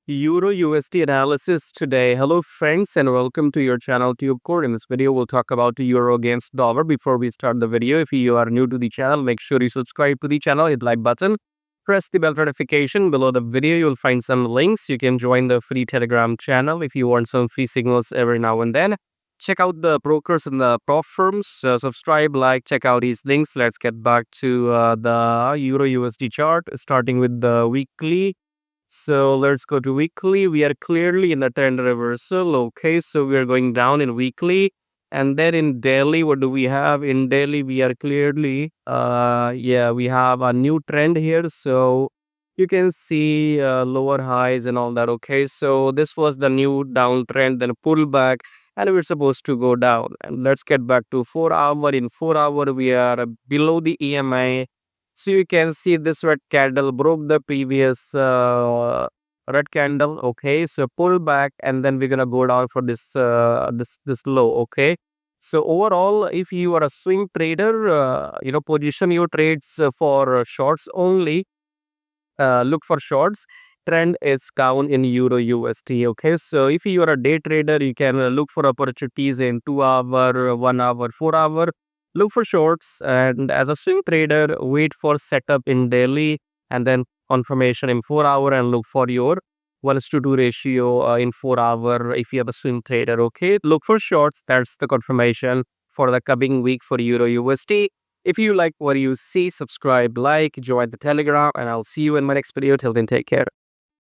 Euro USD analysis today. Hello friends and welcome to your channel TubeCore. In this video we'll talk about euro against dollar. Before we start the video, if you are new to the channel, make sure you subscribe to the channel, hit like button, press the bell notification. Below the video you'll find some links. You can join the free Telegram channel if you want some free signals every now and then. Check out the brokers and the prop firms. Subscribe, like, check out these links. Let's get back to the Euro USD chart, starting with the weekly. So let's go to weekly. We are clearly in the trend reversal. Okay, so we are going down in weekly. And then in daily, what do we have? In daily, we are clearly, we have a new trend here. So you can see lower highs and all that. Okay, so this was the new downtrend, then pullback, and we're supposed to go down. And let's get back to 4 hour. In 4 hour, we are below the EMA. So you can see this red candle broke the previous red candle. Okay, so pull back, and then we're gonna go down for this this low. Okay, so overall, if you are a swing trader, position your trades for shorts only. Look for shorts. Trend is down in Euro USD. Okay, so if you are a day trader, you can look for opportunities in 2 hour, 1 hour, 4 hour. Look for shorts, and as a swing trader, wait for setup in daily and then confirmation in 4 hour, and look for your 1:2 ratio in 4 hour if you have a swing trader. Okay, look for shorts. That's the confirmation for the coming week for Euro USD. If you like what you see, subscribe, like, join the Telegram, and I'll see you in my next video. Till then, take care.